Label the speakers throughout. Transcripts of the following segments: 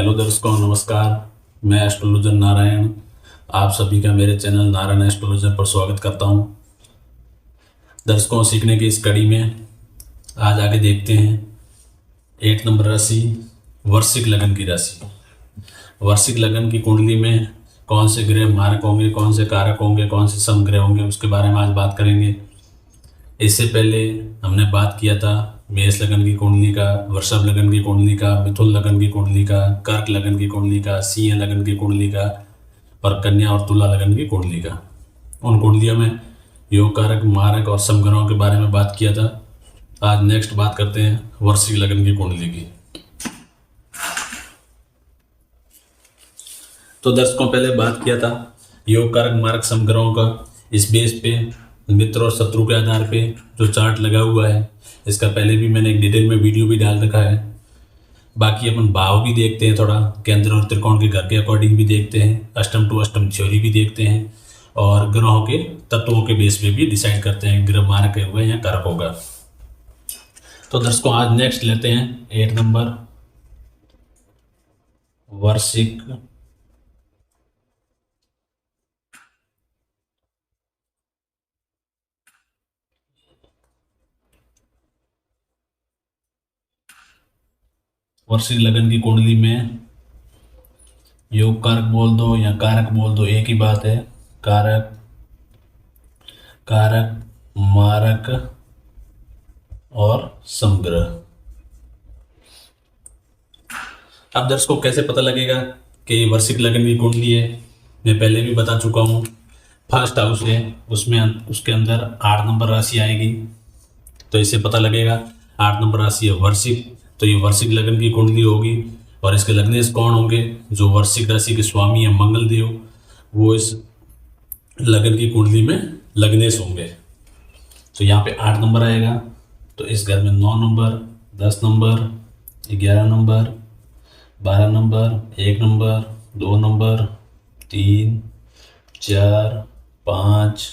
Speaker 1: Hello दर्शकों, नमस्कार। मैं एस्ट्रोलॉजर नारायण आप सभी का मेरे चैनल नारायण एस्ट्रोलॉजर पर स्वागत करता हूं। दर्शकों, सीखने की इस कड़ी में आज आगे देखते हैं 8 नंबर राशि वृश्चिक लगन की राशि। वृश्चिक लगन की कुंडली में कौन से ग्रह मारक होंगे, कौन से कारक होंगे, कौन से समग्रह होंगे, उसके बारे में आज बात करेंगे। इससे पहले हमने बात किया था मेष लगन की कुंडली का, वृषभ लगन की कुंडली का, मिथुन लगन की कुंडली का, कर्क लगन की कुंडली का, सिंह लगन की कुंडली का और कन्या और तुला लगन की कुंडली का। उन कुंडलियों में योग कारक, मारक और समग्रहों के बारे में बात किया था। आज नेक्स्ट बात करते हैं वृश्चिक लगन की कुंडली की। तो दर्शकों, पहले बात किया था योग कारक, मारक, समग्रहों का। इस बेस पे मित्र और शत्रु के आधार पे जो चार्ट लगा हुआ है, इसका पहले भी मैंने एक डिटेल में वीडियो भी डाल रखा है। बाकी अपन भाव भी देखते हैं, थोड़ा केंद्र और त्रिकोण के घर के अकॉर्डिंग भी देखते हैं, अष्टम टू अष्टम थ्योरी भी देखते हैं और ग्रहों के तत्वों के बेस पे भी डिसाइड करते हैं ग्रह मारक होगा या कारक होगा। तो दर्शकों, आज नेक्स्ट लेते हैं 8 नंबर वृश्चिक वृश्चिक लगन की कुंडली में योग कारक बोल दो या कारक बोल दो, एक ही बात है। कारक, कारक, मारक और समग्र। अब दर्शकों, कैसे पता लगेगा कि वृश्चिक लगन की कुंडली है? मैं पहले भी बता चुका हूँ। फर्स्ट हाउस है, उसमें उसके अंदर 8 नंबर राशि आएगी, तो इससे पता लगेगा 8 नंबर राशि है वृश्चिक, तो ये वृश्चिक लगन की कुंडली होगी। और इसके लग्नेश कौन होंगे? जो वृश्चिक राशि के स्वामी है मंगल देव, वो इस लगन की कुंडली में लग्नेश होंगे। तो यहाँ पे 8 नंबर आएगा, तो इस घर में 9 number, 10 number, 11 number, 12 number, 1 number, 2 number, 3, 4, 5,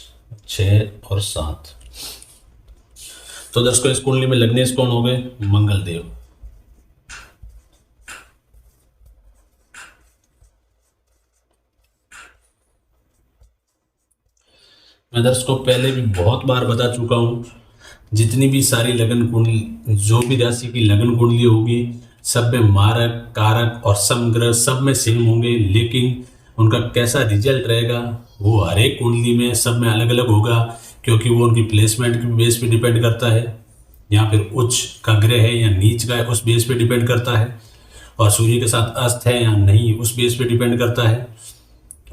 Speaker 1: 6 और 7। तो दर्शकों, इस कुंडली में लग्नेश कौन हो गए? मंगल देव। मैं दर्शकों पहले भी बहुत बार बता चुका हूँ, जितनी भी सारी लगन कुंडली, जो भी राशि की लगन कुंडली होगी, सब में मारक, कारक और समग्रह सब में सेम होंगे, लेकिन उनका कैसा रिजल्ट रहेगा वो हर एक कुंडली में सब में अलग अलग होगा, क्योंकि वो उनकी प्लेसमेंट के बेस पे डिपेंड करता है, या फिर उच्च का ग्रह है या नीच का है उस बेस पे डिपेंड करता है, और सूर्य के साथ अस्त है या नहीं उस बेस पे डिपेंड करता है,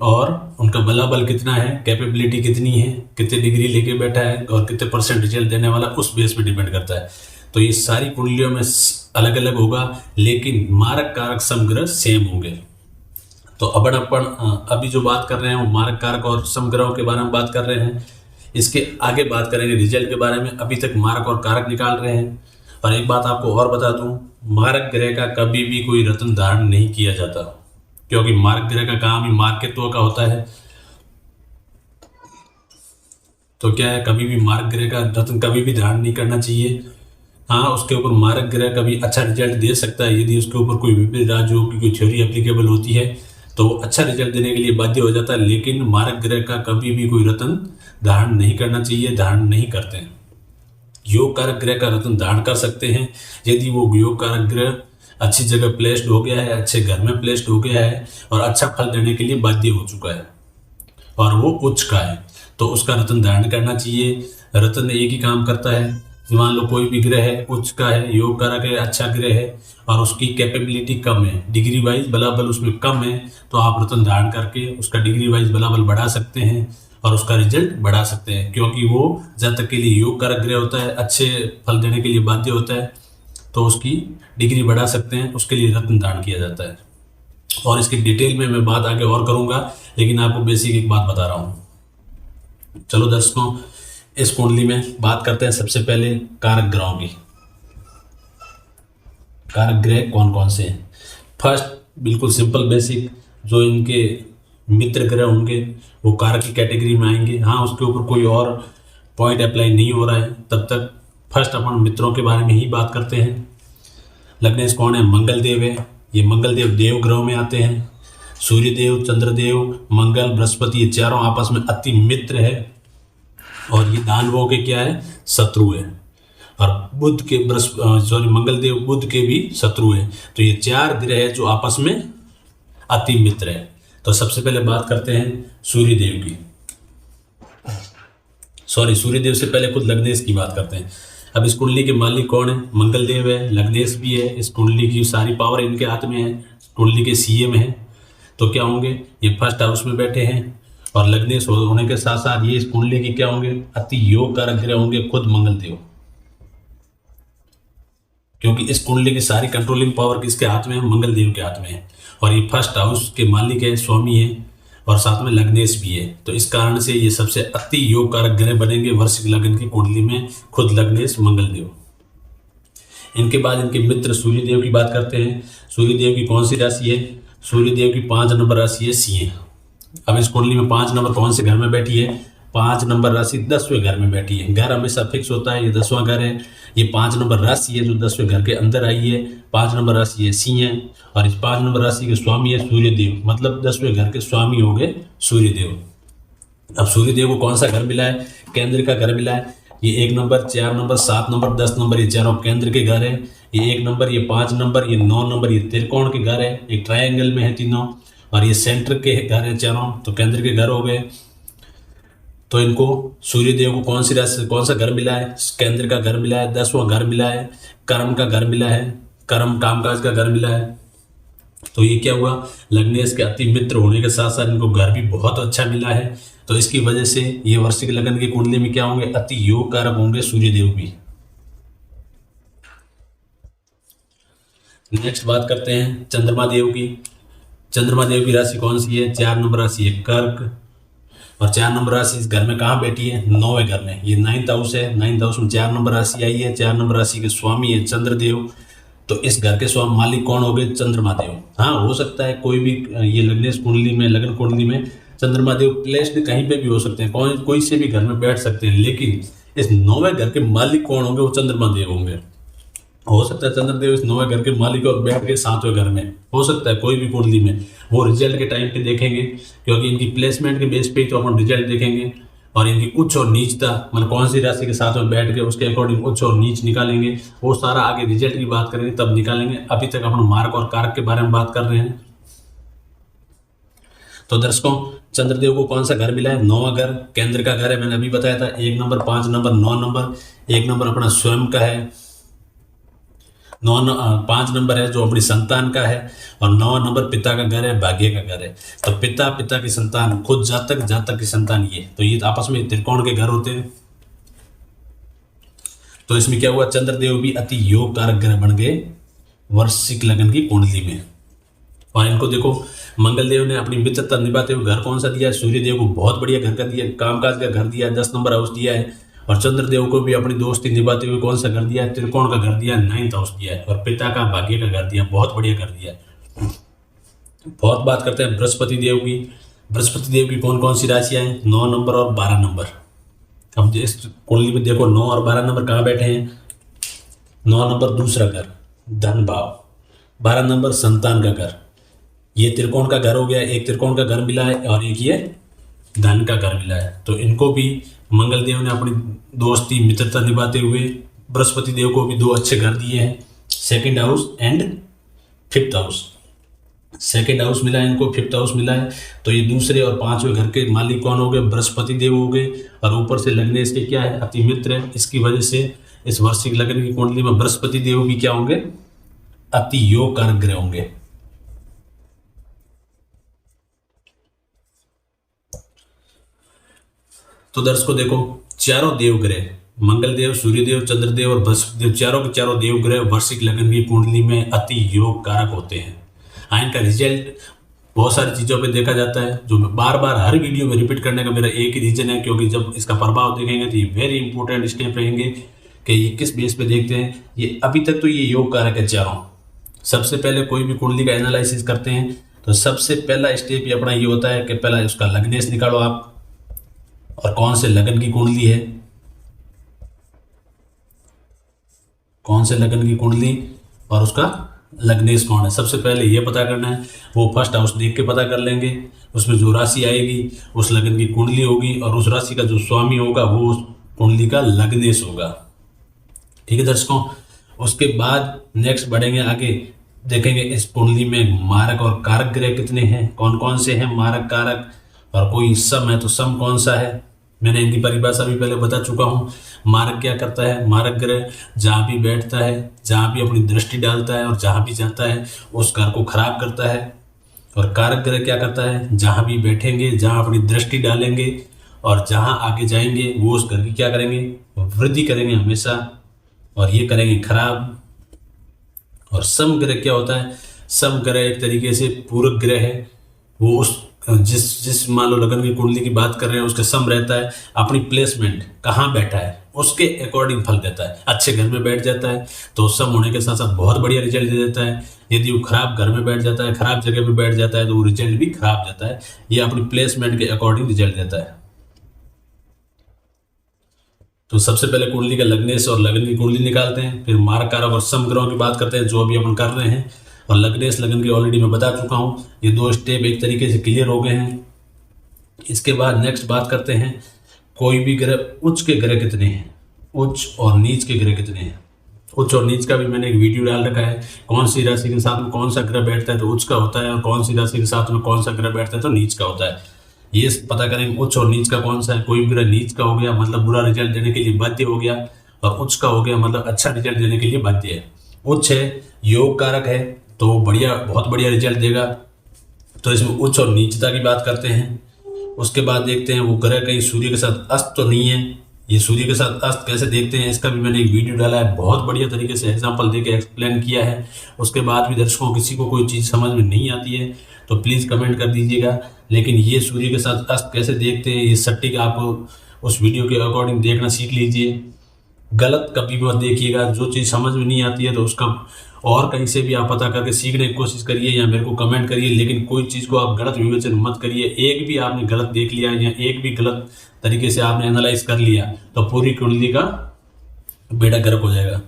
Speaker 1: और उनका बलाबल कितना है, कैपेबिलिटी कितनी है, कितने डिग्री लेके बैठा है और कितने परसेंट रिजल्ट देने वाला, उस बेस पे डिपेंड करता है। तो ये सारी कुंडलियों में अलग अलग होगा, लेकिन मारक, कारक, समग्रह सेम होंगे। तो अपन अभी जो बात कर रहे हैं वो मारक, कारक और समग्रहों के बारे में बात कर रहे हैं। इसके आगे बात करेंगे रिजल्ट के बारे में। अभी तक मारक और कारक निकाल रहे हैं। और एक बात आपको और बता दूं, मारक ग्रह का कभी भी कोई रत्न धारण नहीं किया जाता, क्योंकि मारक ग्रह का काम ही मार्केत्व का होता है। तो क्या है, कभी भी मारक ग्रह का रत्न कभी भी धारण नहीं करना चाहिए। हाँ, उसके ऊपर मारक ग्रह कभी अच्छा रिजल्ट दे सकता है, यदि उसके ऊपर कोई विपरीत राजयोग की कोई थ्योरी एप्लीकेबल होती है तो वो अच्छा रिजल्ट देने के लिए बाध्य हो जाता है, लेकिन मारक ग्रह का कभी भी कोई रत्न धारण नहीं करना चाहिए, धारण नहीं करते हैं। योग कारक ग्रह का रत्न धारण कर सकते हैं यदि वो योग कारक ग्रह अच्छी जगह प्लेस्ड हो गया है, अच्छे घर में प्लेस्ड हो गया है और अच्छा फल देने के लिए बाध्य हो चुका है और वो उच्च का है, तो उसका रत्न धारण करना चाहिए। रत्न एक ही काम करता है। मान लो कोई भी ग्रह है, उच्च का है, योग कारक है, अच्छा ग्रह है और उसकी कैपेबिलिटी कम है, डिग्री वाइज बलाबल उसमें कम है, तो आप रत्न धारण करके उसका डिग्री वाइज बलाबल बढ़ा सकते हैं और उसका रिजल्ट बढ़ा सकते हैं, क्योंकि वो जब तक के लिए योग कारक ग्रह होता है, अच्छे फल देने के लिए बाध्य होता है, तो उसकी डिग्री बढ़ा सकते हैं, उसके लिए रत्न दान किया जाता है। और इसकी डिटेल में मैं बात आगे और करूंगा, लेकिन आपको बेसिक एक बात बता रहा हूं। चलो दर्शकों, इस कुंडली में बात करते हैं सबसे पहले कारक ग्रहों की। कारक ग्रह कौन कौन से हैं? फर्स्ट, बिल्कुल सिंपल बेसिक, जो इनके मित्र ग्रह होंगे वो कारक की कैटेगरी में आएंगे। हाँ, उसके ऊपर कोई और पॉइंट अप्लाई नहीं हो रहा है तब तक फर्स्ट अपन मित्रों के बारे में ही बात करते हैं। लग्नेश कौन है? मंगल देव है। ये मंगल देव देव ग्रहों में आते हैं। सूर्य देव, चंद्रदेव, मंगल, बृहस्पति, ये चारों आपस में अति मित्र है और ये दानवों के क्या है, शत्रु है। और बुध के मंगल देव बुध के भी शत्रु है। तो ये 4 ग्रह है जो आपस में अति मित्र है। तो सबसे पहले बात करते हैं सूर्य देव की। सूर्य देव से पहले खुद लग्नेश की बात करते हैं। अब इस कुंडली के मालिक कौन है, मंगल देव है, लग्नेश भी है। इस कुंडली की सारी पावर इनके हाथ में है, कुंडली के सीएम है। तो क्या होंगे, ये फर्स्ट हाउस में बैठे हैं और लग्नेश होने के साथ साथ ये इस कुंडली के क्या होंगे, अति योग कारक ग्रह होंगे खुद मंगल देव। क्योंकि इस कुंडली की सारी कंट्रोलिंग पावर किसके हाथ में है, मंगल देव के हाथ में है। और ये फर्स्ट हाउस के मालिक है, स्वामी है और साथ में लग्नेश भी है। तो इस कारण से ये सबसे अति योग कारक ग्रह बनेंगे वृश्चिक लग्न की कुंडली में, खुद लग्नेश, मंगल देव। इनके बाद इनके मित्र सूर्य देव की बात करते हैं। सूर्य देव की कौन सी राशि है, सूर्य देव की 5 नंबर राशि है सिंह। अब इस कुंडली में 5 नंबर कौन से घर में बैठी है, 5 नंबर राशि 10वें घर में बैठी है। घर हमेशा फिक्स होता है, ये 10वां घर है। ये 5 नंबर राशि है जो 10वें घर के अंदर आई है। 5 नंबर राशि है सिंह है और इस 5 नंबर राशि के स्वामी है सूर्य देव, मतलब 10वें घर के स्वामी हो गए सूर्य देव। अब सूर्य देव को कौन सा घर मिला है, केंद्र का घर मिला है। ये 1 नंबर, 4 नंबर, 7 नंबर, 10 नंबर, ये चारों केंद्र के घर है। ये 1 नंबर, ये 5 नंबर, ये 9 नंबर, ये त्रिकोण के घर है। एक ट्रायंगल में है तीनों और ये सेंटर के घर है चारों, तो केंद्र के घर हो गए। तो इनको सूर्य देव को कौन सी राशि, कौन सा घर मिला है, केंद्र का घर मिला है, 10वां घर मिला है, कर्म का घर मिला है, कर्म कामकाज का घर मिला है। तो ये क्या हुआ, लग्नेश के अति मित्र होने के साथ साथ इनको घर भी बहुत अच्छा मिला है। तो इसकी वजह से ये वृश्चिक लग्न की कुंडली में क्या होंगे, अति योग कारक होंगे सूर्य देव भी। नेक्स्ट बात करते हैं चंद्रमा देव की। चंद्रमा देव की राशि कौन सी है, 4 नंबर राशि है कर्क और 4 नंबर राशि इस घर में कहाँ बैठी है, 9वें घर में। ये 9th हाउस है, 9th हाउस में 4 नंबर राशि आई है। 4 नंबर राशि के स्वामी है चंद्रदेव। तो इस घर के स्वामी मालिक कौन हो गए, चंद्रमा देव। हाँ, हो सकता है कोई भी ये लग्नेश कुंडली में, लग्न कुंडली में चंद्रमा देव प्लेस्ड कहीं पे भी हो सकते हैं, कोई से भी घर में बैठ सकते हैं। लेकिन इस 9वें घर के मालिक कौन होंगे, वो चंद्रमा देव होंगे। हो सकता है चंद्रदेव इस 9वें घर के मालिक और बैठ के 7वें घर में, हो सकता है कोई भी कुंडली में। वो रिजल्ट के टाइम पे देखेंगे, क्योंकि इनकी प्लेसमेंट के बेस पे तो अपन रिजल्ट देखेंगे। और इनकी उच्च और नीचता, मतलब कौन सी राशि के साथ में बैठ के उसके अकॉर्डिंग उच्च और नीच निकालेंगे। वो सारा आगे रिजल्ट की बात करेंगे तब निकालेंगे। अभी तक अपन मार्क और कारक के बारे में बात कर रहे हैं। तो दर्शकों, चंद्रदेव को कौन सा घर मिला है, 9वां घर, केंद्र का घर है। मैंने अभी बताया था 1 नंबर, 5 नंबर, 9 नंबर। 1 नंबर अपना स्वयं का है, 5 नंबर है जो अपनी संतान का है और 9 नंबर पिता का घर है, भाग्य का घर है। तो पिता की संतान, खुद जातक की संतान, ये आपस में त्रिकोण के घर होते हैं। तो इसमें क्या हुआ, चंद्रदेव भी अति योग कारक ग्रह बन गए वृश्चिक लग्न की कुंडली में। और इनको देखो, मंगल देव ने अपनी मित्रता निभाते हुए घर कौन सा दिया, सूर्य देव को बहुत बढ़िया घर का दिया, कामकाज का घर दिया, 10 नंबर हाउस दिया है। और चंद्रदेव को भी अपनी दोस्ती निभाते हुए कौन सा घर दिया है, त्रिकोण का घर दिया, 9th हाउस दिया है। और पिता का भाग्य का घर दिया, बहुत बढ़िया घर दिया है। बहुत बात करते हैं बृहस्पति देव की। बृहस्पति देव की कौन कौन सी राशियां हैं, 9 नंबर और 12 नंबर। अब इस कुंडली में देखो 9 और 12 नंबर कहाँ बैठे हैं। 9 नंबर दूसरा घर, धन भाव। 12 नंबर संतान का घर। ये त्रिकोण का घर हो गया, एक त्रिकोण का घर मिला है और एक ये धन का घर मिला है। तो इनको भी मंगल देव ने अपनी दोस्ती मित्रता निभाते हुए बृहस्पति देव को भी 2 अच्छे घर दिए हैं, 2nd house and 5th house. 2nd house मिला है इनको, 5th हाउस मिला है। तो ये दूसरे और 5वें घर के मालिक कौन हो गए, बृहस्पति देव हो गए। और ऊपर से लगने इसके क्या है, अति मित्र है। इसकी वजह से इस वृश्चिक लग्न की कुंडली में बृहस्पति देव भी क्या होंगे, अति योग कारक ग्रह होंगे। तो दर्शकों देखो, चारों देवग्रह, मंगल देव, सूर्य देव, चंद्रदेव और बृहस्पति देव, चारों के चारों देवग्रह वृश्चिक लग्न की कुंडली में अति योग कारक होते हैं। हाँ, इनका रिजल्ट बहुत सारी चीज़ों पे देखा जाता है, जो बार बार हर वीडियो में रिपीट करने का मेरा एक ही रीजन है, क्योंकि जब इसका प्रभाव देखेंगे तो ये वेरी इंपॉर्टेंट स्टेप रहेंगे कि ये किस बेस पे देखते हैं। ये अभी तक तो ये योग कारक है चारों। सबसे पहले कोई भी कुंडली का एनालिसिस करते हैं तो सबसे पहला स्टेप ये अपना ये होता है कि पहला उसका लग्नेश निकालो आप, और कौन से लगन की कुंडली है, कौन से लगन की कुंडली, और उसका लग्नेश कौन है, सबसे पहले ये पता करना है। वो फर्स्ट हाउस देख के पता कर लेंगे, उसमें जो राशि आएगी उस लगन की कुंडली होगी और उस राशि का जो स्वामी होगा वो उस कुंडली का लग्नेश होगा। ठीक है दर्शकों, उसके बाद नेक्स्ट बढ़ेंगे आगे, देखेंगे इस कुंडली में मारक और कारक ग्रह कितने हैं, कौन कौन से हैं मारक कारक, और कोई सम है तो सम कौन सा है। मैंने इनकी परिभाषा भी पहले बता चुका हूँ। मारक क्या करता है, मारक ग्रह जहाँ भी बैठता है, जहाँ भी अपनी दृष्टि डालता है और जहाँ भी जाता है उस घर को खराब करता है। और कारक ग्रह क्या करता है, जहाँ भी बैठेंगे, जहाँ अपनी दृष्टि डालेंगे और जहाँ आगे जाएंगे वो उस घर की क्या करेंगे, वृद्धि करेंगे हमेशा, और ये करेंगे खराब। और सम ग्रह क्या होता है, सम ग्रह एक तरीके से पूरक ग्रह है, वो उस जिस जिस मान लो लगन की कुंडली की बात कर रहे हैं उसके सम रहता है, अपनी प्लेसमेंट कहाँ बैठा है उसके अकॉर्डिंग फल देता है। अच्छे घर में बैठ जाता है तो सम होने के साथ साथ बहुत बढ़िया रिजल्ट दे देता है। यदि वो खराब घर में बैठ जाता है, खराब जगह पे बैठ जाता है तो वो रिजल्ट भी खराब देता है। ये अपनी प्लेसमेंट के अकॉर्डिंग रिजल्ट देता है। तो सबसे पहले कुंडली का लग्नेश और लगन की कुंडली निकालते हैं, फिर मारक कारक और सम ग्रहों की बात करते हैं जो अभी अपन कर रहे हैं। और लग्नेश लगन की ऑलरेडी मैं बता चुका हूँ, ये दो स्टेप एक तरीके से क्लियर हो गए हैं। इसके बाद नेक्स्ट बात करते हैं, कोई भी ग्रह उच्च के ग्रह कितने हैं, उच्च और नीच के ग्रह कितने हैं। उच्च और नीच का भी मैंने एक वीडियो डाल रखा है, कौन सी राशि के साथ में कौन सा ग्रह बैठता है तो उच्च का होता है, और कौन सी राशि के साथ में कौन सा ग्रह बैठता है तो नीच का होता है। ये पता करेंगे उच्च और नीच का कौन सा है। कोई भी ग्रह नीच का हो गया मतलब बुरा रिजल्ट देने के लिए बाध्य हो गया, और उच्च का हो गया मतलब अच्छा रिजल्ट देने के लिए बाध्य है। उच्च है योग कारक है तो वो बढ़िया, बहुत बढ़िया रिजल्ट देगा। तो इसमें उच्च और नीचता की बात करते हैं। उसके बाद देखते हैं वो ग्रह कहीं सूर्य के साथ अस्त तो नहीं है। ये सूर्य के साथ अस्त कैसे देखते हैं इसका भी मैंने एक वीडियो डाला है, बहुत बढ़िया तरीके से एग्जांपल देके एक्सप्लेन किया है। उसके बाद भी दर्शकों किसी को कोई चीज़ समझ में नहीं आती है तो प्लीज़ कमेंट कर दीजिएगा। लेकिन ये सूर्य के साथ अस्त कैसे देखते हैं ये सटीक आप उस वीडियो के अकॉर्डिंग देखना सीख लीजिए। गलत कभी मत देखिएगा, जो चीज़ समझ में नहीं आती है तो उसका और कहीं से भी आप पता करके सीखने की कोशिश करिए या मेरे को कमेंट करिए, लेकिन कोई चीज़ को आप गलत विवेचन मत करिए। एक भी आपने गलत देख लिया या एक भी गलत तरीके से आपने एनालाइज कर लिया तो पूरी कुंडली का बेड़ा गर्क हो जाएगा।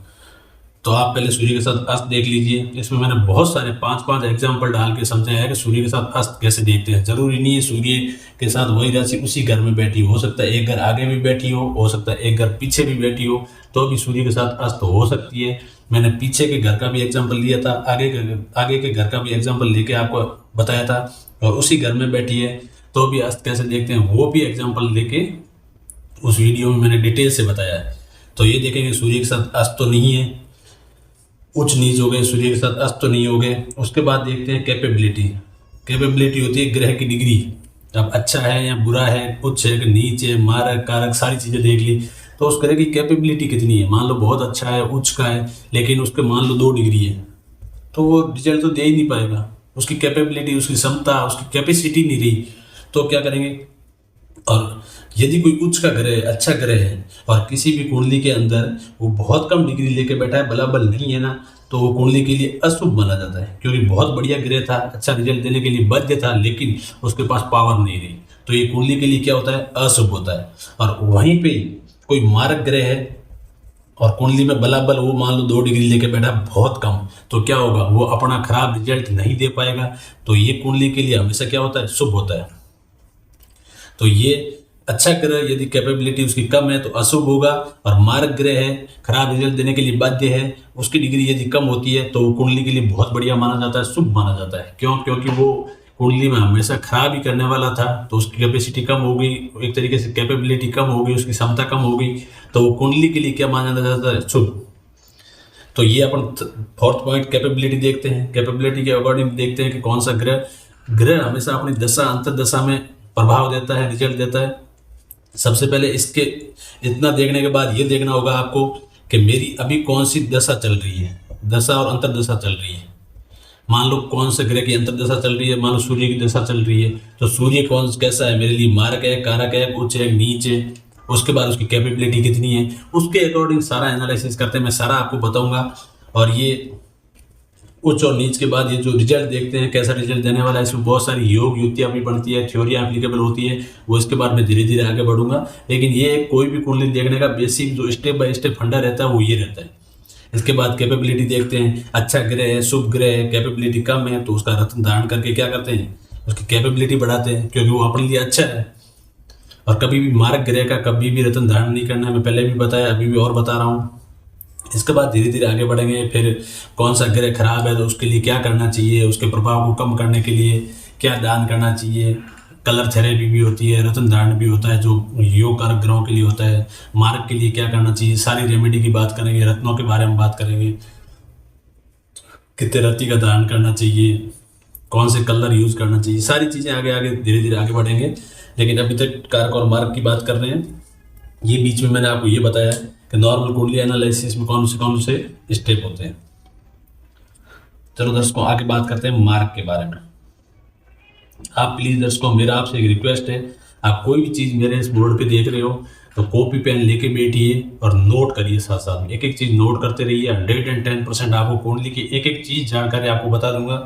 Speaker 1: तो आप पहले सूर्य के साथ अस्त देख लीजिए। इसमें मैंने बहुत सारे 5-5 एग्जाम्पल डाल के समझाया है कि सूर्य के साथ अस्त कैसे देखते हैं। जरूरी नहीं है सूर्य के साथ वही राशि उसी घर में बैठी हो सकता है एक घर आगे भी बैठी हो सकता है एक घर पीछे भी बैठी हो, तो भी सूर्य के साथ अस्त हो सकती है। मैंने पीछे के घर का भी एग्जाम्पल लिया था, आगे के घर का भी एग्जाम्पल लेके आपको बताया था, और उसी घर में बैठी है तो भी अस्त कैसे देखते हैं वो भी एग्जाम्पल लेके उस वीडियो में मैंने डिटेल से बताया है। तो ये देखेंगे सूर्य के साथ अस्त तो नहीं है, उच्च नीच हो गए, सूर्य के साथ अस्त तो नहीं हो गए। उसके बाद देखते हैं कैपेबिलिटी। कैपेबिलिटी होती है ग्रह की डिग्री, अब अच्छा है या बुरा है, उच्च है कि नीच है, मारक कारक सारी चीज़ें देख ली तो उस ग्रह की कैपेबिलिटी कितनी है। मान लो बहुत अच्छा है, उच्च का है, लेकिन उसके मान लो 2 डिग्री है तो वो रिजल्ट तो दे ही नहीं पाएगा। उसकी कैपेबिलिटी, उसकी क्षमता, उसकी कैपेसिटी नहीं रही तो क्या करेंगे। और यदि कोई उच्च का ग्रह अच्छा ग्रह है और किसी भी कुंडली के अंदर वो बहुत कम डिग्री लेके बैठा है, बलाबल नहीं है ना, तो वो कुंडली के लिए अशुभ माना जाता है, क्योंकि बहुत बढ़िया ग्रह था, अच्छा रिजल्ट देने के लिए बाध्य था, लेकिन उसके पास पावर नहीं रही, तो ये कुंडली के लिए क्या होता है, अशुभ होता है। और वहीं पे कोई मारक ग्रह है और कुंडली में बलाबल वो मान लो 2 डिग्री लेके बैठा बहुत कम, तो क्या होगा, वो अपना खराब रिजल्ट नहीं दे पाएगा। तो ये कुंडली के लिए हमेशा क्या होता है, शुभ होता है। तो ये अच्छा ग्रह यदि कैपेबिलिटी उसकी कम है तो अशुभ होगा, और मारक ग्रह है, खराब रिजल्ट देने के लिए बाध्य है, उसकी डिग्री यदि कम होती है तो वो कुंडली के लिए बहुत बढ़िया माना जाता है, शुभ माना जाता है। क्यों, क्योंकि वो कुंडली में हमेशा खराब ही करने वाला था, तो उसकी कैपेसिटी कम हो गई, एक तरीके से कैपेबिलिटी कम हो गई, उसकी क्षमता कम हो गई, तो वो कुंडली के लिए क्या माना जाता है, शुभ। तो ये अपन 4th पॉइंट कैपेबिलिटी देखते हैं। कैपेबिलिटी के अकॉर्डिंग देखते हैं कि कौन सा ग्रह हमेशा अपनी दशा अंतर्दशा में प्रभाव देता है, रिजल्ट देता है। सबसे पहले इसके इतना देखने के बाद ये देखना होगा आपको कि मेरी अभी कौन सी दशा चल रही है, दशा और अंतर्दशा चल रही है। मान लो कौन से ग्रह की अंतर्दशा चल रही है, मान लो सूर्य की दशा चल रही है, तो सूर्य कौन कैसा है मेरे लिए, मारक है, कारक है, उच्च है, नीच है, उसके बाद उसकी कैपेबिलिटी कितनी है, उसके अकॉर्डिंग सारा एनालिसिस करते हैं, मैं सारा आपको बताऊंगा। और ये उच्च और नीच के बाद ये जो रिजल्ट देखते हैं कैसा रिजल्ट देने वाला है, इसमें बहुत सारी योग युक्तियाँ भी बनती है, थ्योरियाँ एप्लीकेबल होती है, वो इसके बाद में धीरे धीरे आगे बढ़ूंगा। लेकिन ये कोई भी कुंडली देखने का बेसिक जो स्टेप बाय स्टेप फंडा रहता है वो ये रहता है इसके बाद कैपेबिलिटी देखते हैं, अच्छा ग्रह है, शुभ ग्रह है, कैपेबिलिटी कम है तो उसका रत्न धारण करके क्या करते हैं, उसकी कैपेबिलिटी बढ़ाते हैं क्योंकि वो अपने लिए अच्छा है। और कभी भी मारक ग्रह का कभी भी रत्न धारण नहीं करना है, मैं पहले भी बताया अभी भी और बता रहा हूँ। इसके बाद धीरे धीरे आगे बढ़ेंगे, फिर कौन सा ग्रह खराब है तो उसके लिए क्या करना चाहिए, उसके प्रभाव को कम करने के लिए क्या दान करना चाहिए, कलर थेरेपी भी होती है, रत्न धारण भी होता है जो योग कारक ग्रहों के लिए होता है, मार्ग के लिए क्या करना चाहिए, सारी रेमेडी की बात करेंगे, रत्नों के बारे में बात करेंगे, कितने रत्ती का दान करना चाहिए, कौन से कलर यूज करना चाहिए, सारी चीज़ें आगे आगे धीरे धीरे आगे बढ़ेंगे। लेकिन अभी तक कारक और मार्ग की बात कर रहे हैं। ये बीच में मैंने आपको ये बताया कि नॉर्मल कुंडली एनालिसिस में कौन से स्टेप होते हैं। चलो दर्शकों आगे बात करते हैं मार्ग के बारे में। आप प्लीज दर्शकों, मेरा आपसे एक रिक्वेस्ट है, आप कोई भी चीज़ मेरे इस बोर्ड पे देख रहे हो तो कॉपी पेन लेके बैठिए और नोट करिए, साथ साथ में एक एक चीज़ नोट करते रहिए। 110% आपको कुंडली की एक एक चीज़ जानकारी आपको बता दूंगा।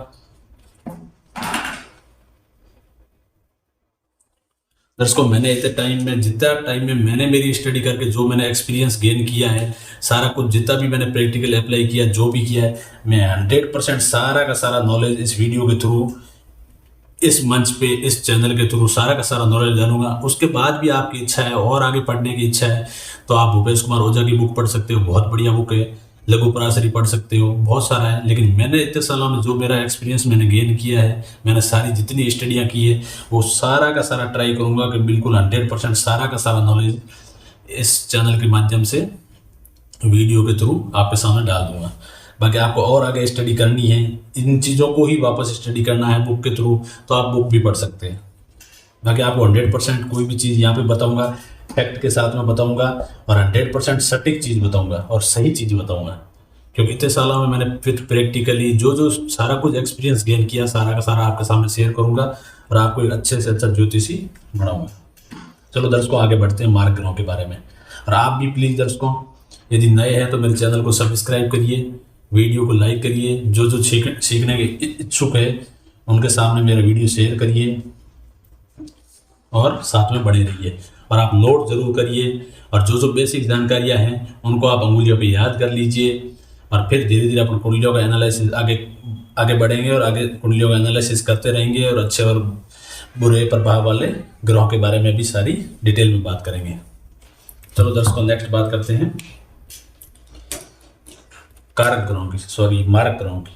Speaker 1: दर्शकों मैंने इतने टाइम में, जितना टाइम में मैंने मेरी स्टडी करके जो मैंने एक्सपीरियंस गेन किया है, सारा कुछ जितना भी मैंने प्रैक्टिकल अप्लाई किया, जो भी किया है, मैं 100% सारा का सारा नॉलेज इस वीडियो के थ्रू, इस मंच पे, इस चैनल के थ्रू सारा का सारा नॉलेज जानूंगा। उसके बाद भी आपकी इच्छा है और आगे पढ़ने की इच्छा है तो आप भूपेश कुमार ओझा की बुक पढ़ सकते हो, बहुत बढ़िया बुक है। लघु पराशरी पढ़ सकते हो, बहुत सारा है। लेकिन मैंने इतने सालों में जो मेरा एक्सपीरियंस मैंने गेन किया है, मैंने सारी जितनी स्टडियाँ की है वो सारा का सारा ट्राई करूँगा कि बिल्कुल 100% सारा का सारा नॉलेज इस चैनल के माध्यम से वीडियो के थ्रू आपके सामने डाल दूंगा। बाकी आपको और आगे स्टडी करनी है, इन चीज़ों को ही वापस स्टडी करना है बुक के थ्रू, तो आप बुक भी पढ़ सकते हैं। बाकी आपको 100% कोई भी चीज़ यहाँ पे बताऊंगा, फैक्ट के साथ में बताऊंगा और 100% सटीक चीज़ बताऊंगा और सही चीज़ बताऊंगा, क्योंकि इतने सालों में मैंने फिर प्रैक्टिकली जो सारा कुछ एक्सपीरियंस गेन किया, सारा का सारा आपके सामने शेयर करूंगा और आपको एक अच्छे से अच्छा ज्योतिषी बनाऊंगा। चलो दर्शकों आगे बढ़ते हैं मार्ग ग्रहों के बारे में। और आप भी प्लीज़ दर्शकों, यदि नए हैं तो मेरे चैनल को सब्सक्राइब करिए, वीडियो को लाइक करिए, जो सीखने के इच्छुक है उनके सामने मेरा वीडियो शेयर करिए और साथ में बने रहिए। और आप नोट जरूर करिए और जो बेसिक जानकारियां हैं उनको आप अंगुलियों पे याद कर लीजिए और फिर धीरे धीरे अपन कुंडलियों का एनालिसिस आगे बढ़ेंगे और आगे कुंडलियों का एनालिसिस करते रहेंगे और अच्छे और बुरे प्रभाव वाले ग्रहों के बारे में भी सारी डिटेल में बात करेंगे। चलो दर्शकों नेक्स्ट बात करते हैं कारक ग्रहों की, सॉरी मारक ग्रहों की।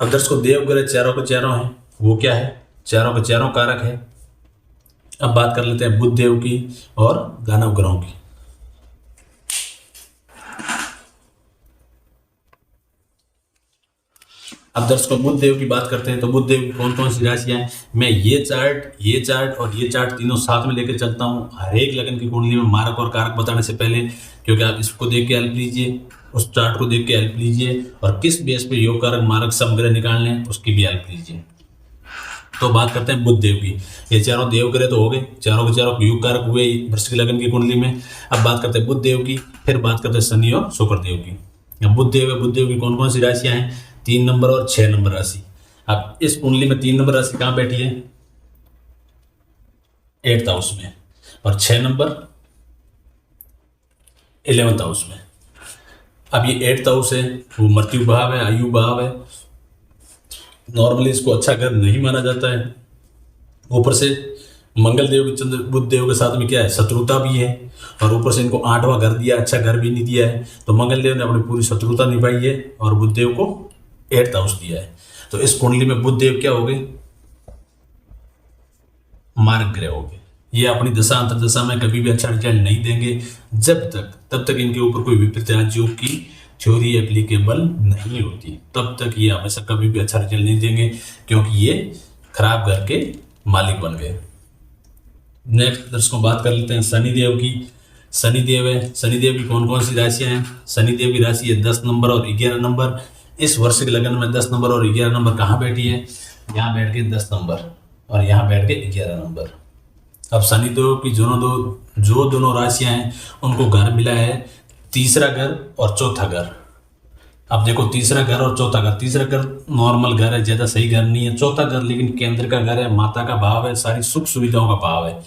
Speaker 1: अब दर्शकों देव ग्रह चारों के चारों हैं, वो क्या है, चारों के चारों कारक है। अब बात कर लेते हैं बुध देव की और दानव ग्रहों की। अब दर्शकों बुध देव की बात करते हैं तो बुध देव की कौन कौन सी राशियां हैं, मैं ये चार्ट और ये चार्ट तीनों साथ में लेकर चलता हूं हर एक लगन की कुंडली में मारक और कारक बताने से पहले, क्योंकि आप इसको देख के हेल्प लीजिए, उस चार्ट को देख के हेल्प लीजिए और किस बेस पे योग कारक मारक समग्रह निकालने हैं उसकी भी हेल्प लीजिए। तो बात करते हैं बुध देव की। ये चारों देव ग्रह तो हो गए, चारों के चारों योग कारक हुए वृश्चिक लगन की कुंडली में। अब बात करते हैं बुध देव की, फिर बात करते हैं शनि और शुक्र देव की। अब बुध देव है, बुध देव की कौन कौन सी राशियां हैं, 3 नंबर और 6 नंबर राशि। अब इस कुंडली में 3 नंबर राशि कहाँ बैठी है, 8th हाउस में, और 6 नंबर 11th हाउस में। अब ये 8th हाउस है वो मृत्यु भाव है, आयु भाव है, नॉर्मली इसको अच्छा घर नहीं माना जाता है। ऊपर से मंगल देव के चंद्र बुध देव के साथ में क्या है, शत्रुता भी है, और ऊपर से इनको 8वां घर दिया, अच्छा घर भी नहीं दिया है। तो मंगल देव ने अपनी पूरी शत्रुता निभाई है और बुध देव को 8th हाउस दिया है। तो इस कुंडली में बुध देव क्या हो गए, मार्ग ग्रह हो गए। ये अपनी दशा अंतर्दशा में कभी भी अच्छा रिजल्ट नहीं देंगे तब तक इनके ऊपर कोई विपरीत राजयोग की थ्योरी एप्लीकेबल नहीं होती, तब तक ये हमेशा कभी भी अच्छा रिजल्ट नहीं देंगे, क्योंकि ये खराब घर के मालिक बन गए। नेक्स्ट दर्शकों बात कर लेते हैं शनिदेव की। शनिदेव है, शनिदेव की कौन कौन सी राशियां हैं, शनिदेव की राशि है 10 नंबर और 11 नंबर। इस वर्ष के लगन में 10 नंबर और 11 नंबर कहाँ बैठी है, यहाँ बैठ के 10 नंबर और यहाँ बैठ के 11 नंबर। अब शनिदेव की जो दोनों राशियां हैं उनको घर मिला है, तीसरा घर और चौथा घर। अब देखो तीसरा घर और चौथा घर, तीसरा घर नॉर्मल घर है, ज्यादा सही घर नहीं है, चौथा घर लेकिन केंद्र का घर है, माता का भाव है, सारी सुख सुविधाओं का भाव है।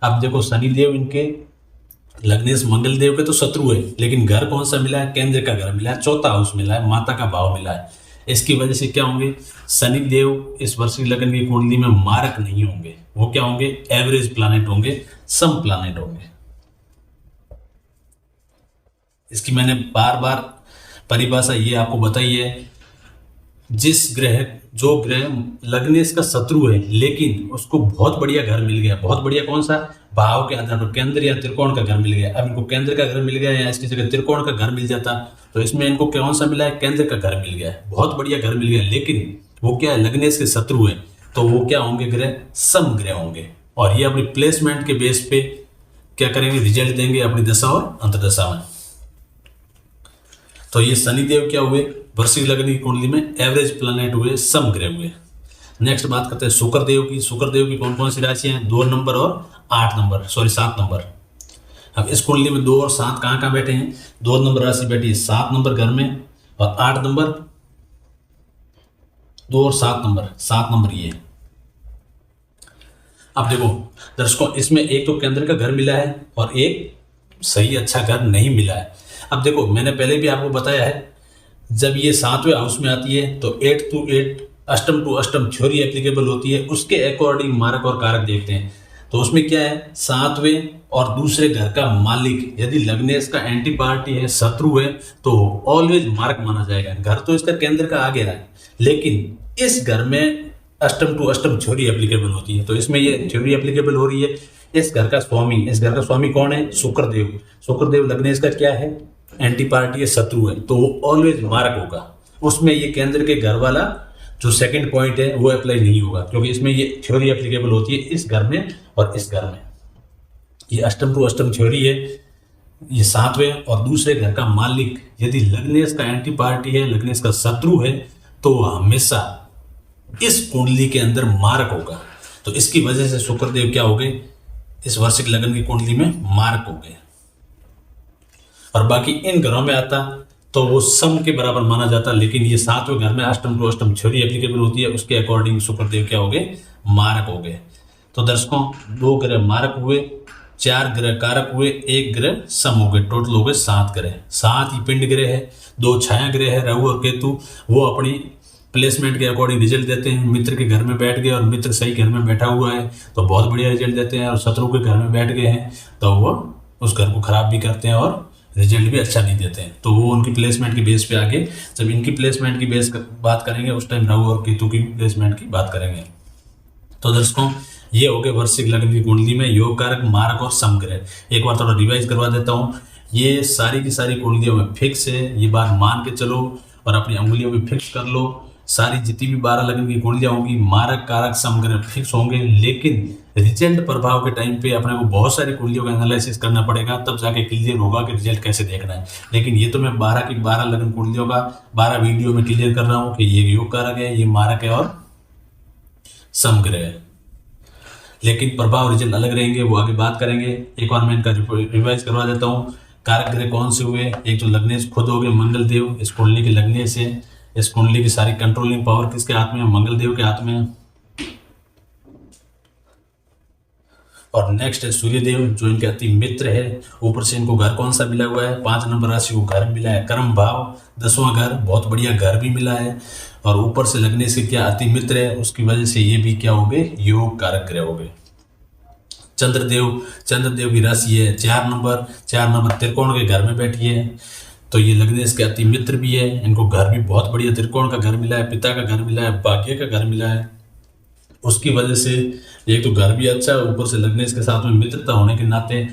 Speaker 1: अब देखो शनिदेव इनके लग्नेश मंगल देव के तो शत्रु है, लेकिन घर कौन सा मिला है? केंद्र का घर मिला है, चौथा हाउस मिला है, माता का भाव मिला है। इसकी वजह से क्या होंगे? शनि देव इस वृश्चिक लग्न की कुंडली में मारक नहीं होंगे, वो क्या होंगे? एवरेज प्लैनेट होंगे, सम प्लैनेट होंगे। इसकी मैंने बार बार परिभाषा ये आपको बताई है, जो ग्रह लग्नेश का शत्रु है लेकिन उसको बहुत बढ़िया घर मिल गया, बहुत बढ़िया कौन सा? भाव के आधार पर केंद्र या त्रिकोण का घर मिल गया। अब इनको केंद्र का घर मिल गया या इसकी जगह त्रिकोण का घर मिल जाता तो इसमें इनको कौन सा मिला है? केंद्र का घर मिल गया है, बहुत बढ़िया घर मिल गया। लेकिन वो क्या है? लग्नेश के शत्रु है, तो वो क्या होंगे? ग्रह सम ग्रह होंगे, और ये अपनी प्लेसमेंट के बेस पे क्या करेंगे? रिजल्ट देंगे अपनी दशा और अंतदशा में। तो ये शनिदेव क्या हुए? वृश्चिक लग्न की कुंडली में एवरेज प्लैनेट हुए, सम ग्रह हुए। नेक्स्ट बात करते हैं शुक्रदेव की। शुक्रदेव की कौन कौन सी राशियां हैं? 2 नंबर और 7 नंबर। अब इस कुंडली में 2 और 7 कहाँ कहाँ बैठे हैं? 2 नंबर राशि बैठी है 7 नंबर घर में, और 8 नंबर, 2 और 7 नंबर ये। अब देखो दर्शकों, इसमें एक तो केंद्र का घर मिला है और एक सही अच्छा घर नहीं मिला है। अब देखो मैंने पहले भी आपको बताया है, जब ये 7वें हाउस में आती है तो 8 to 8 अष्टम टू अष्टम थ्योरी एप्लीकेबल होती है, उसके अकॉर्डिंग मारक और कारक देखते हैं। तो उसमें क्या है? 7वें और दूसरे घर का मालिक यदि लग्नेश का एंटी पार्टी है, शत्रु है, तो ऑलवेज मारक माना जाएगा। घर तो इसका केंद्र का आ गया है, लेकिन इस घर में अष्टम टू अष्टम थ्योरी एप्लीकेबल होती है, तो इसमें ये थ्योरी एप्लीकेबल हो रही है। इस घर का स्वामी कौन है? शुक्रदेव। शुक्रदेव लग्नेश का क्या है? एंटी पार्टी है, शत्रु है, तो वो ऑलवेज मारक होगा। उसमें ये केंद्र के घर वाला जो सेकंड पॉइंट है वो अप्लाई नहीं होगा, क्योंकि इसमें ये थ्योरी एप्लीकेबल होती है इस घर में और इस घर में। ये अष्टम टू अष्टम थ्योरी है। ये 7वें और दूसरे घर का मालिक यदि लग्नेश का एंटी पार्टी है, लग्नेश का शत्रु है, तो वह हमेशा इस कुंडली के अंदर मारक होगा। तो इसकी वजह से शुक्रदेव क्या हो गए? इस वृश्चिक लग्न की कुंडली में मारक हो गए। और बाकी इन घरों में आता तो वो सम के बराबर माना जाता, लेकिन ये 7वें घर में अष्टम टू अष्टम थ्योरी एप्लीकेबल होती है, उसके अकॉर्डिंग शुक्रदेव क्या हो गए? मारक हो गए। तो दर्शकों 2 ग्रह मारक हुए, 4 ग्रह कारक हुए, 1 ग्रह सम हो गए, टोटल हो गए 7 ग्रह। 7 ही पिंड ग्रह है, 2 छाया ग्रह है राहु और केतु, वो अपनी प्लेसमेंट के अकॉर्डिंग रिजल्ट देते हैं। मित्र के घर में बैठ गए और मित्र सही घर में बैठा हुआ है तो बहुत बढ़िया रिजल्ट देते हैं, और शत्रु के घर में बैठ गए हैं तो वो उस घर को खराब भी करते हैं और रिजल्ट भी अच्छा नहीं देते हैं। तो वो उनकी प्लेसमेंट की बेस पे आगे जब इनकी प्लेसमेंट की बेस बात करेंगे उस टाइम राहु और केतु की प्लेसमेंट की बात करेंगे। तो दर्शकों ये हो गए वृश्चिक लग्न की कुंडली में योग कारक, मारक और समग्रह। एक बार थोड़ा रिवाइज करवा देता हूँ। ये सारी की सारी कुंडलियों में फिक्स है, ये बात मान के चलो और अपनी अंगुलियों में फिक्स कर लो। सारी जितनी भी 12 लग्न की कुंडलियां होंगी, मारक कारक समग्रह फिक्स होंगे, लेकिन रिजल्ट प्रभाव के टाइम पे अपने को बहुत सारी कुंडलियों का एनालिसिस करना पड़ेगा, तब जाके क्लियर होगा कि रिजल्ट कैसे देखना है। लेकिन ये तो मैं 12 की 12 लग्न कुंडलियों का 12 वीडियो में क्लियर कर रहा हूँ कि ये योग कारक है, ये मारक है और समग्रह है, लेकिन प्रभाव रिजल्ट अलग रहेंगे, वो आगे बात करेंगे। एक बार मैं इनका रिवाइज करवा देता हूँ। कारक ग्रह कौन से हुए? एक तो लग्नेश खुद हो गए, मंगल देव, इस कुंडली के लग्नेश है। इस कुंडली की सारी कंट्रोलिंग पावर किसके हाथ में है? मंगल देव के हाथ में है। और नेक्स्ट है सूर्यदेव, जो इनके अति मित्र है। ऊपर से इनको घर कौन सा मिला हुआ है? 5 नंबर राशि को घर मिला है, कर्म भाव 10वां घर, बहुत बढ़िया घर भी मिला है। और ऊपर से लग्नेश के क्या अति मित्र है, उसकी वजह से ये भी क्या हो गए? योग कारक ग्रह हो गए। चंद्रदेव की राशि है 4 नंबर त्रिकोण के घर में बैठी है, तो ये लग्नेश के अति मित्र भी है। इनको घर भी बहुत बढ़िया त्रिकोण का घर मिला है, पिता का घर मिला है, भाग्य का घर मिला है। उसकी वजह से एक तो घर भी अच्छा है, ऊपर से लग्नेश के साथ में मित्रता होने के नाते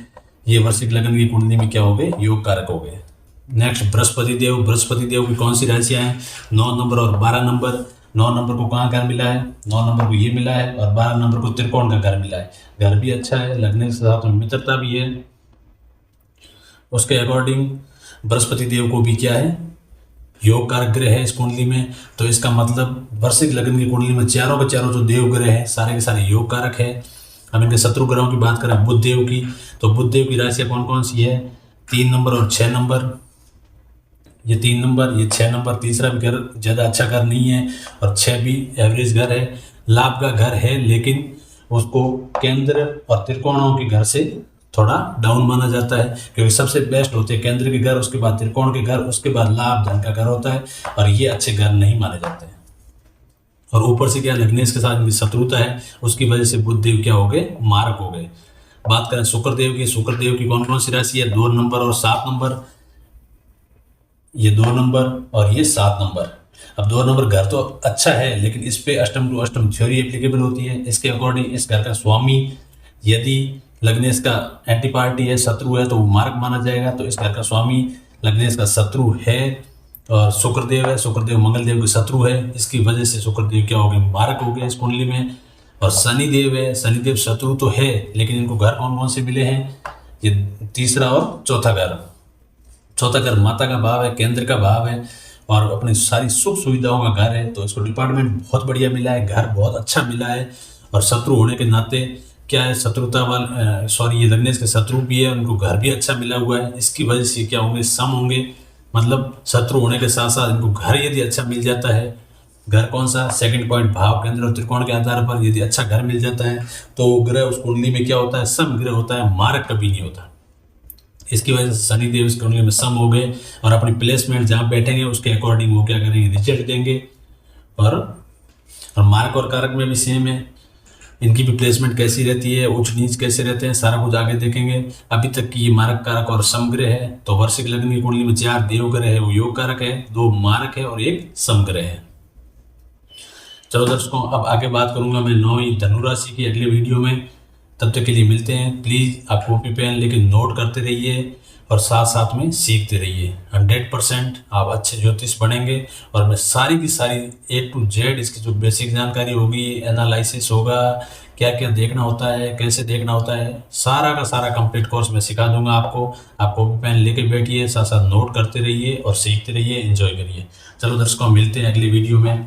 Speaker 1: ये वृश्चिक लग्न की कुंडली में क्या हो गए? योग कारक हो गए। नेक्स्ट बृहस्पति देव की कौन सी राशियां हैं? 9 नंबर और 12 नंबर। 9 नंबर को कहाँ घर मिला है? 9 नंबर को ये मिला है, और 12 नंबर को त्रिकोण का घर मिला है। घर भी अच्छा है, लग्नेश के साथ में मित्रता भी है। उसके अकॉर्डिंग बृहस्पति देव को भी क्या है? योग कारक ग्रह है इस कुंडली में। तो इसका मतलब वृश्चिक लग्न की कुंडली में चारों के चारों जो देव ग्रह है सारे के सारे योग कारक है। अब इनके शत्रु ग्रहों की बात करें बुध देव की, तो बुध देव की राशियां कौन कौन सी है? 3 नंबर और 6 नंबर। ये 3 नंबर, ये 6 नंबर, तीसरा भी घर ज़्यादा अच्छा घर नहीं है, और 6 भी एवरेज घर है। लाभ का घर है, लेकिन उसको केंद्र और त्रिकोणों के घर से थोड़ा डाउन माना जाता है, क्योंकि सबसे बेस्ट होते हैं केंद्र के घर, उसके बाद त्रिकोण के घर, उसके बाद लाभ धन का घर होता है, और ये अच्छे घर नहीं माने जाते हैं। और ऊपर से क्या लग्नेश के साथ इनकी शत्रुता है, उसकी वजह से बुध देव क्या हो गए, मारक हो गए। बात करें शुक्रदेव की, शुक्रदेव की कौन कौन सी राशि है, 2 नंबर और 7 नंबर, ये 2 नंबर और ये 7 नंबर। अब 2 नंबर घर तो अच्छा है, लेकिन इस पे अष्टम टू अष्टम थ्योरी एप्लीकेबल होती है। इसके अकॉर्डिंग इस घर का स्वामी यदि लग्नेश का एंटी पार्टी है, शत्रु है, तो वो मार्क माना जाएगा। तो इस घर का स्वामी लग्नेश का शत्रु है और शुक्रदेव है, शुक्रदेव मंगलदेव के शत्रु है, इसकी वजह से शुक्रदेव क्या हो गए, मारक हो गए इस कुंडली में। और शनिदेव है, शनिदेव शत्रु तो है, लेकिन इनको घर कौन कौन से मिले हैं, ये तीसरा और चौथा घर। चौथा घर माता का भाव है, केंद्र का भाव है, और अपनी सारी सुख सुविधाओं का घर है। तो इसको डिपार्टमेंट बहुत बढ़िया मिला है, घर बहुत अच्छा मिला है। और शत्रु होने के नाते क्या है, शत्रुता वाल सॉरी ये लग्नेश के शत्रु भी है, उनको घर भी अच्छा मिला हुआ है। इसकी वजह से क्या होंगे, सम होंगे, मतलब शत्रु होने के साथ साथ इनको घर यदि अच्छा मिल जाता है, घर कौन सा, सेकंड पॉइंट भाव केंद्र और त्रिकोण के आधार पर यदि अच्छा घर मिल जाता है, तो ग्रह उस कुंडली में क्या होता है, सम ग्रह होता है, मारक कभी नहीं होता। इसकी वजह से शनिदेव इस कुंडली में सम हो गए, और अपनी प्लेसमेंट जहाँ बैठेंगे उसके अकॉर्डिंग वो क्या करेंगे, रिजल्ट देंगे। और मार्क और कारक में भी सेम है, इनकी भी प्लेसमेंट कैसी रहती है, उच्च नीच कैसे रहते हैं, सारा कुछ आगे देखेंगे। अभी तक की ये मारक कारक और समग्रह है। तो वार्षिक लग्न की कुंडली में 4 देव ग्रह है, वो योग कारक है, 2 मारक है और 1 समग्रह है। चलो दर्शकों, अब आगे बात करूंगा मैं 9वीं धनु राशि की अगले वीडियो में। तब तक के लिए मिलते हैं। प्लीज़ आप कॉपी पेन लेके नोट करते रहिए और साथ साथ में सीखते रहिए। 100% आप अच्छे ज्योतिष बनेंगे। और मैं सारी की सारी A to Z इसकी जो बेसिक जानकारी होगी, एनालिसिस होगा, क्या क्या देखना होता है, कैसे देखना होता है, सारा का सारा कंप्लीट कोर्स मैं सिखा दूंगा आपको। आप कॉपी पेन लेके बैठिए, साथ साथ नोट करते रहिए और सीखते रहिए, एंजॉय करिए। चलो दर्शकों, मिलते हैं अगली वीडियो में।